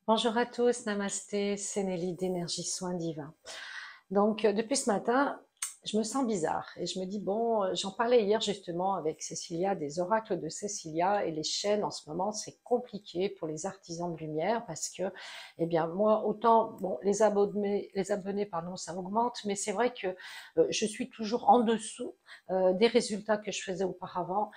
Bonjour à tous, namasté, c'est Nelly d'Énergie Soins Divins. Donc, depuis ce matin, je me sens bizarre et je me dis, bon, j'en parlais hier justement avec Cécilia, des oracles de Cécilia, et les chaînes en ce moment, c'est compliqué pour les artisans de lumière parce que, eh bien, moi, autant, bon, les abonnés, pardon, ça augmente, mais c'est vrai que je suis toujours en dessous des résultats que je faisais auparavant,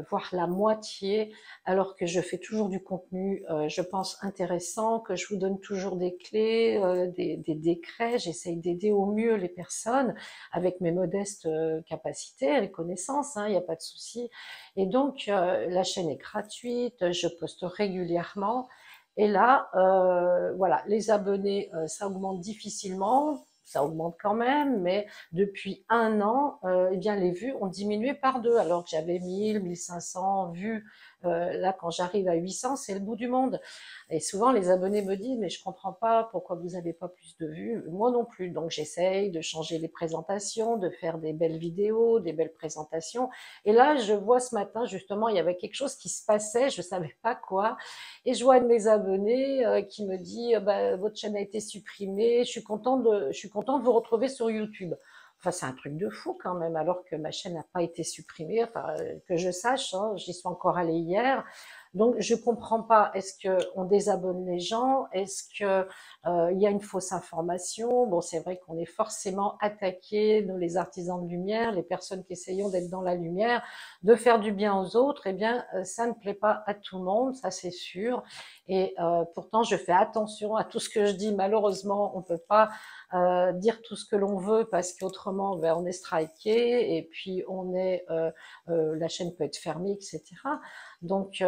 voire la moitié, alors que je fais toujours du contenu, je pense, intéressant, que je vous donne toujours des clés, des décrets, j'essaye d'aider au mieux les personnes avec mes modestes capacités et connaissances, hein, il n'y a pas de souci. Et donc, la chaîne est gratuite, je poste régulièrement. Et là, voilà, les abonnés, ça augmente difficilement, ça augmente quand même, mais depuis un an, eh bien, les vues ont diminué par deux, alors que j'avais 1000, 1500 vues. Là, quand j'arrive à 800, c'est le bout du monde. Et souvent, les abonnés me disent, mais je comprends pas pourquoi vous n'avez pas plus de vues. Moi non plus. Donc, j'essaye de changer les présentations, de faire des belles vidéos, des belles présentations. Et là, je vois ce matin, justement, il y avait quelque chose qui se passait, je savais pas quoi. Et je vois un de mes abonnés qui me dit, bah, votre chaîne a été supprimée, je suis content de vous retrouver sur YouTube. Enfin, c'est un truc de fou quand même, alors que ma chaîne n'a pas été supprimée, enfin, que je sache, hein, j'y suis encore allée hier. Donc, je comprends pas. Est-ce que on désabonne les gens? Est-ce que il y a une fausse information? Bon, c'est vrai qu'on est forcément attaqué, nous les artisans de lumière, les personnes qui essayons d'être dans la lumière, de faire du bien aux autres. Eh bien, ça ne plaît pas à tout le monde, ça c'est sûr. Et pourtant, je fais attention à tout ce que je dis. Malheureusement, on peut pas dire tout ce que l'on veut parce qu'autrement, ben, on est striké et puis la chaîne peut être fermée, etc. Donc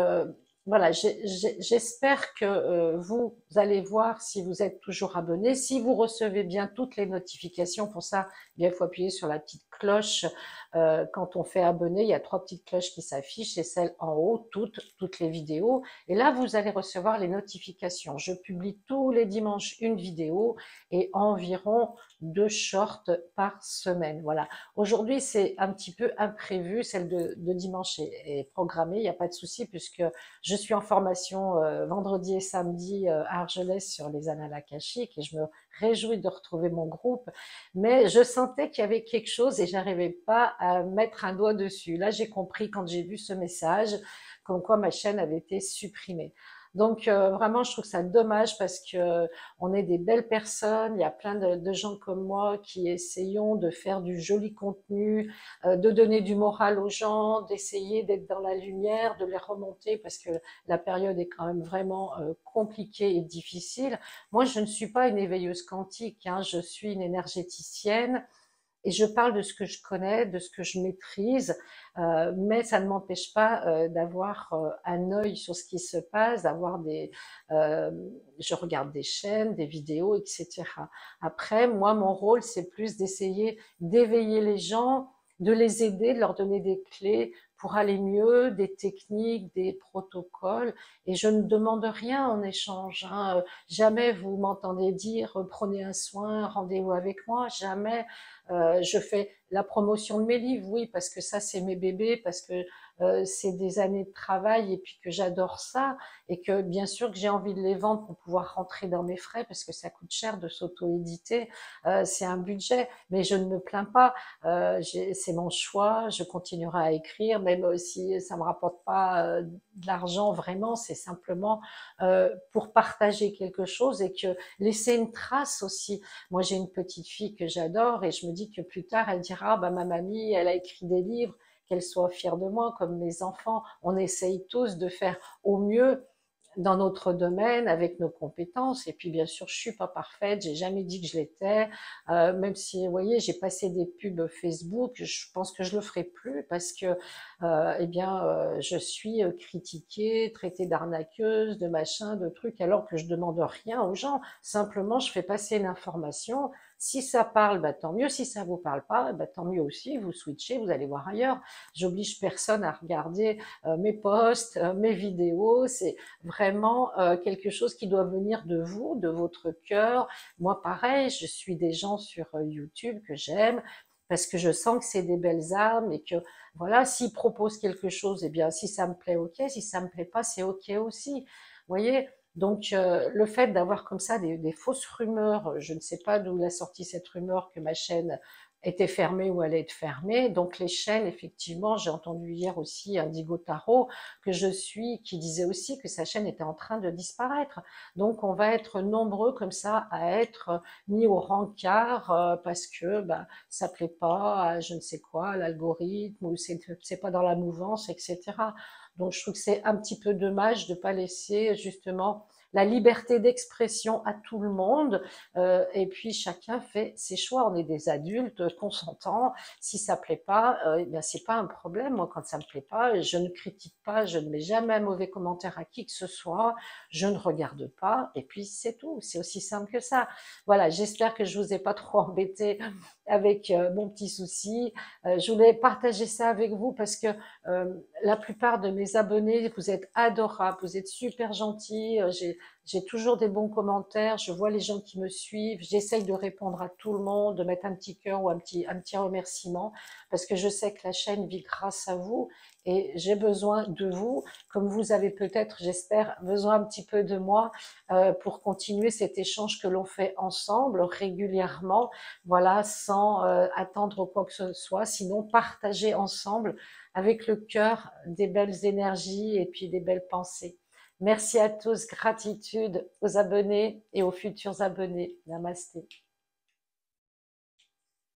voilà, j'espère que vous allez voir si vous êtes toujours abonné, si vous recevez bien toutes les notifications. Pour ça, eh bien, il faut appuyer sur la petite cloche. Quand on fait abonner, il y a trois petites cloches qui s'affichent, c'est celle en haut, toutes les vidéos. Et là, vous allez recevoir les notifications. Je publie tous les dimanches une vidéo et environ 2 shorts par semaine. Voilà. Aujourd'hui, c'est un petit peu imprévu. Celle de dimanche est programmée, il n'y a pas de souci puisque je suis en formation vendredi et samedi à Argelès sur les annales akashiques et je me réjouis de retrouver mon groupe. Mais je sentais qu'il y avait quelque chose et j'arrivais pas à mettre un doigt dessus. Là, j'ai compris quand j'ai vu ce message comme quoi ma chaîne avait été supprimée. Donc vraiment, je trouve ça dommage parce que on est des belles personnes. Il y a plein de gens comme moi qui essayons de faire du joli contenu, de donner du moral aux gens, d'essayer d'être dans la lumière, de les remonter parce que la période est quand même vraiment compliquée et difficile. Moi, je ne suis pas une éveilleuse quantique, hein, je suis une énergéticienne et je parle de ce que je connais, de ce que je maîtrise, mais ça ne m'empêche pas d'avoir un œil sur ce qui se passe, euh, je regarde des chaînes, des vidéos, etc. Après, moi, mon rôle, c'est plus d'essayer d'éveiller les gens, de les aider, de leur donner des clés pour aller mieux, des techniques, des protocoles, et je ne demande rien en échange, hein. Jamais vous m'entendez dire prenez un soin, rendez-vous avec moi, jamais. Je fais la promotion de mes livres, oui, parce que ça, c'est mes bébés, parce que c'est des années de travail et puis que j'adore ça et que bien sûr que j'ai envie de les vendre pour pouvoir rentrer dans mes frais parce que ça coûte cher de s'auto-éditer. C'est un budget, mais je ne me plains pas. C'est mon choix, je continuerai à écrire, même si ça me rapporte pas de l'argent vraiment, c'est simplement pour partager quelque chose et que laisser une trace aussi. Moi, j'ai une petite fille que j'adore et je me dis que plus tard, elle dira, ah, bah, ma mamie, elle a écrit des livres, qu'elle soit fière de moi, comme mes enfants. On essaye tous de faire au mieux dans notre domaine avec nos compétences. Et puis, bien sûr, je suis pas parfaite. J'ai jamais dit que je l'étais. Même si, vous voyez, j'ai passé des pubs Facebook, je pense que je le ferai plus parce que, eh bien, je suis critiquée, traitée d'arnaqueuse, de machin, de trucs, alors que je demande rien aux gens. Simplement, je fais passer l'information. Si ça parle, bah, tant mieux. Si ça vous parle pas, bah, tant mieux aussi. Vous switchez, vous allez voir ailleurs. J'oblige personne à regarder mes posts, mes vidéos. C'est vraiment quelque chose qui doit venir de vous, de votre cœur. Moi, pareil, je suis des gens sur YouTube que j'aime parce que je sens que c'est des belles âmes et que voilà, s'ils proposent quelque chose, eh bien, si ça me plaît, ok. Si ça me plaît pas, c'est ok aussi. Vous voyez, Donc, le fait d'avoir comme ça des fausses rumeurs, je ne sais pas d'où il a sorti cette rumeur que ma chaîne était fermée ou allait être fermée. Donc, les chaînes, effectivement, j'ai entendu hier aussi Indigo Tarot que je suis, qui disait aussi que sa chaîne était en train de disparaître. Donc, on va être nombreux comme ça à être mis au rencard parce que bah, ça plaît pas à je ne sais quoi, l'algorithme, ou c'est pas dans la mouvance, etc. Donc, je trouve que c'est un petit peu dommage de pas laisser justement la liberté d'expression à tout le monde, et puis chacun fait ses choix. On est des adultes consentants. Si ça plaît pas, eh bien c'est pas un problème. Moi, quand ça me plaît pas, je ne critique pas, je ne mets jamais un mauvais commentaire à qui que ce soit, je ne regarde pas, et puis c'est tout. C'est aussi simple que ça. Voilà, j'espère que je vous ai pas trop embêté avec mon petit souci. Je voulais partager ça avec vous parce que la plupart de mes abonnés, vous êtes adorables, vous êtes super gentils, j'ai toujours des bons commentaires, je vois les gens qui me suivent, j'essaye de répondre à tout le monde, de mettre un petit cœur ou un petit remerciement, parce que je sais que la chaîne vit grâce à vous et j'ai besoin de vous, comme vous avez peut-être, j'espère, besoin un petit peu de moi pour continuer cet échange que l'on fait ensemble régulièrement, voilà, sans attendre quoi que ce soit, sinon partager ensemble avec le cœur des belles énergies et puis des belles pensées. Merci à tous, gratitude aux abonnés et aux futurs abonnés. Namasté.